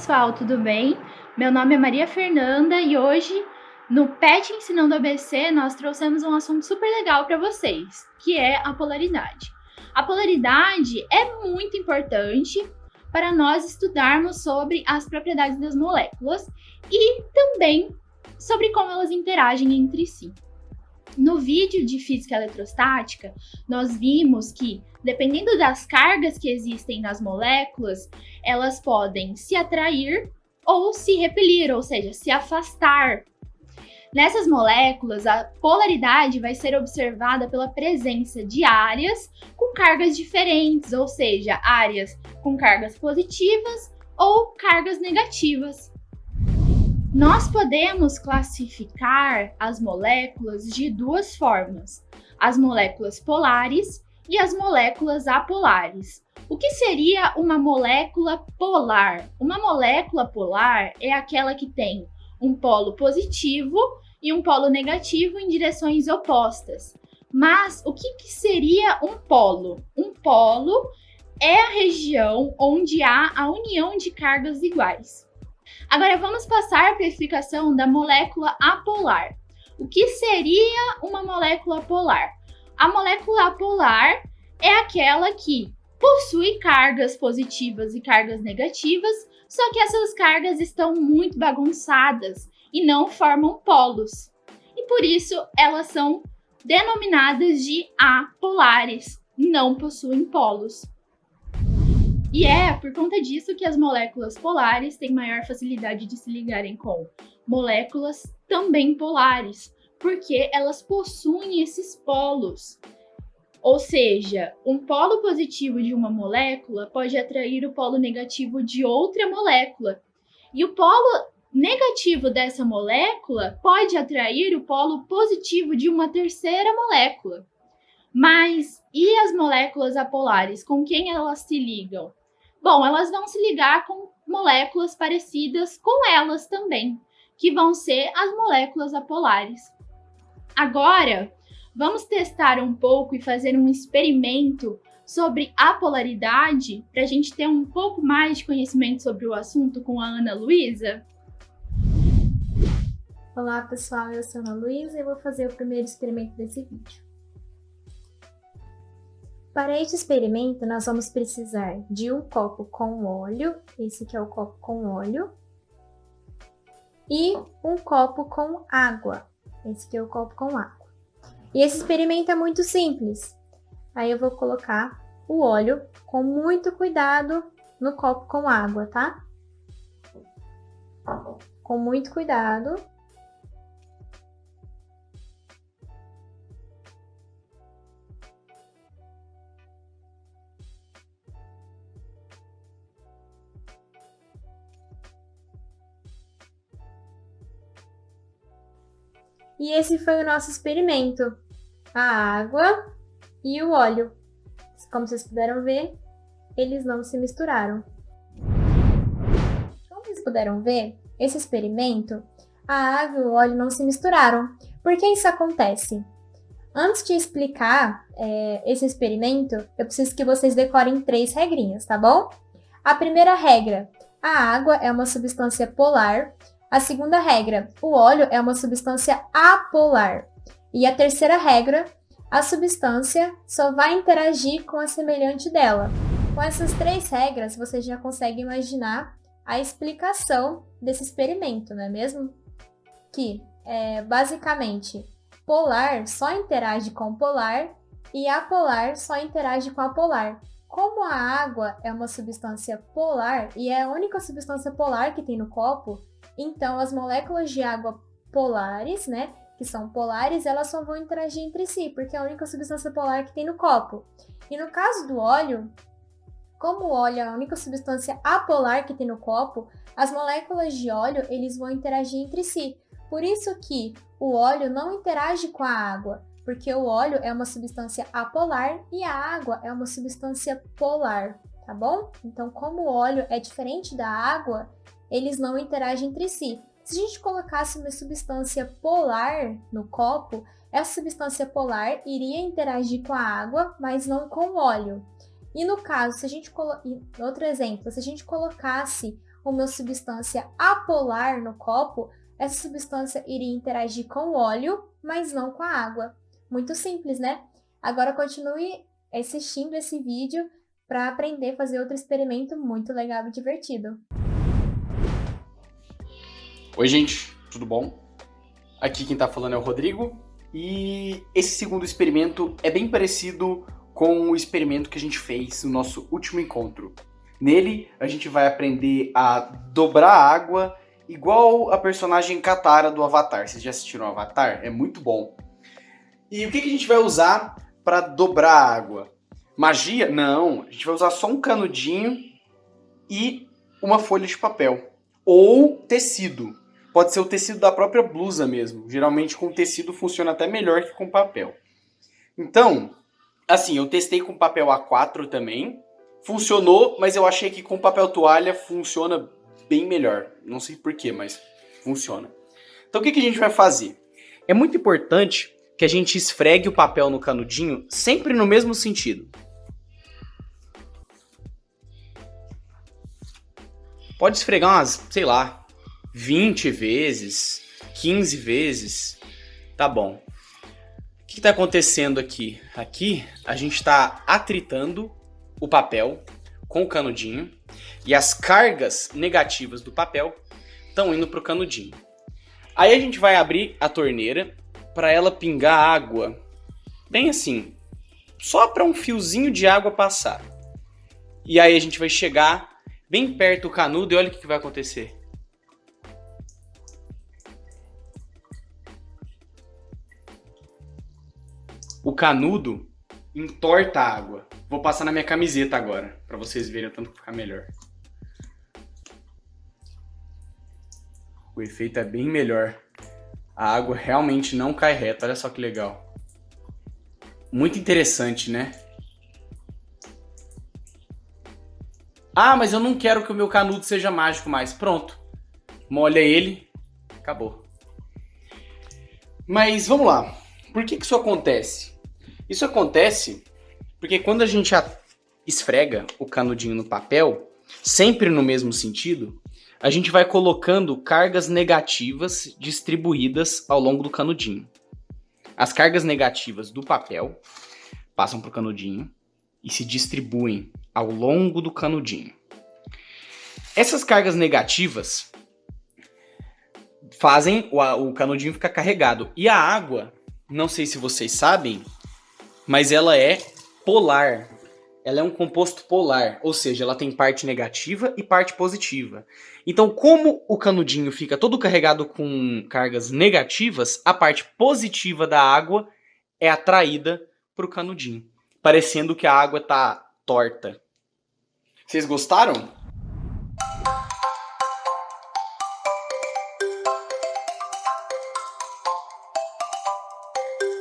pessoal, tudo bem? Meu nome é Maria Fernanda e hoje no PET Ensinando ABC nós trouxemos um assunto super legal para vocês, que é a polaridade. A polaridade é muito importante para nós estudarmos sobre as propriedades das moléculas e também sobre como elas interagem entre si. No vídeo de física eletrostática, nós vimos que, dependendo das cargas que existem nas moléculas, elas podem se atrair ou se repelir, ou seja, se afastar. Nessas moléculas, a polaridade vai ser observada pela presença de áreas com cargas diferentes, ou seja, áreas com cargas positivas ou cargas negativas. Nós podemos classificar as moléculas de duas formas: as moléculas polares e as moléculas apolares. O que seria uma molécula polar? Uma molécula polar é aquela que tem um polo positivo e um polo negativo em direções opostas. Mas o que seria um polo? Um polo é a região onde há a união de cargas iguais. Agora vamos passar para a explicação da molécula apolar. O que seria uma molécula polar? A molécula apolar é aquela que possui cargas positivas e cargas negativas, só que essas cargas estão muito bagunçadas e não formam polos. E por isso elas são denominadas de apolares, não possuem polos. E é por conta disso que as moléculas polares têm maior facilidade de se ligarem com moléculas também polares, porque elas possuem esses polos. Ou seja, um polo positivo de uma molécula pode atrair o polo negativo de outra molécula. E o polo negativo dessa molécula pode atrair o polo positivo de uma terceira molécula. Mas e as moléculas apolares? Com quem elas se ligam? Bom, elas vão se ligar com moléculas parecidas com elas também, que vão ser as moléculas apolares. Agora, vamos testar um pouco e fazer um experimento sobre a polaridade para a gente ter um pouco mais de conhecimento sobre o assunto com a Ana Luísa? Olá pessoal, eu sou a Ana Luísa e vou fazer o primeiro experimento desse vídeo. Para este experimento, nós vamos precisar de um copo com óleo, esse aqui é o copo com óleo, e um copo com água, esse aqui é o copo com água. E esse experimento é muito simples. Aí eu vou colocar o óleo com muito cuidado no copo com água, tá? Com muito cuidado. E esse foi o nosso experimento, a água e o óleo. Como vocês puderam ver, eles não se misturaram. Como vocês puderam ver, esse experimento, a água e o óleo não se misturaram. Por que isso acontece? Antes de explicar esse experimento, eu preciso que vocês decorem 3 regrinhas, tá bom? A primeira regra, a água é uma substância polar. A segunda regra, o óleo é uma substância apolar. E a terceira regra, a substância só vai interagir com a semelhante dela. Com essas 3 regras, você já consegue imaginar a explicação desse experimento, não é mesmo? Que, basicamente, polar só interage com polar e apolar só interage com apolar. Como a água é uma substância polar e é a única substância polar que tem no copo, então as moléculas de água polares, né, que são polares, elas só vão interagir entre si, porque é a única substância polar que tem no copo. E no caso do óleo, como o óleo é a única substância apolar que tem no copo, as moléculas de óleo, eles vão interagir entre si. Por isso que o óleo não interage com a água, porque o óleo é uma substância apolar e a água é uma substância polar, tá bom? Então, como o óleo é diferente da água, eles não interagem entre si. Se a gente colocasse uma substância polar no copo, essa substância polar iria interagir com a água, mas não com o óleo. E no caso, outro exemplo, se a gente colocasse uma substância apolar no copo, essa substância iria interagir com o óleo, mas não com a água. Muito simples, né? Agora continue assistindo esse vídeo para aprender a fazer outro experimento muito legal e divertido. Oi, gente, tudo bom? Aqui quem tá falando é o Rodrigo e esse segundo experimento é bem parecido com o experimento que a gente fez no nosso último encontro. Nele, a gente vai aprender a dobrar a água igual a personagem Katara do Avatar. Vocês já assistiram o Avatar? É muito bom. E o que a gente vai usar para dobrar a água? Magia? Não, a gente vai usar só um canudinho e uma folha de papel. Ou tecido. Pode ser o tecido da própria blusa mesmo. Geralmente com tecido funciona até melhor que com papel. Então, assim, eu testei com papel A4 também. Funcionou, mas eu achei que com papel toalha funciona bem melhor. Não sei porquê, mas funciona. Então o que a gente vai fazer? É muito importante que a gente esfregue o papel no canudinho sempre no mesmo sentido. Pode esfregar umas, sei lá, 20 vezes, 15 vezes, tá bom. O que está acontecendo aqui? Aqui a gente está atritando o papel com o canudinho e as cargas negativas do papel estão indo para o canudinho. Aí a gente vai abrir a torneira para ela pingar água, bem assim, só para um fiozinho de água passar. E aí a gente vai chegar bem perto do canudo e olha o que vai acontecer. O canudo entorta a água. Vou passar na minha camiseta agora, para vocês verem o tanto que ficar melhor. O efeito é bem melhor. A água realmente não cai reto, olha só que legal. Muito interessante, né? Ah, mas eu não quero que o meu canudo seja mágico mais. Pronto. Molha ele, acabou. Mas vamos lá. Por que isso acontece? Isso acontece porque quando a gente esfrega o canudinho no papel, sempre no mesmo sentido, a gente vai colocando cargas negativas distribuídas ao longo do canudinho. As cargas negativas do papel passam para o canudinho e se distribuem ao longo do canudinho. Essas cargas negativas fazem o canudinho ficar carregado. E a água, não sei se vocês sabem, mas ela é polar. Ela é um composto polar, ou seja, ela tem parte negativa e parte positiva. Então, como o canudinho fica todo carregado com cargas negativas, a parte positiva da água é atraída para o canudinho, parecendo que a água está torta. Vocês gostaram?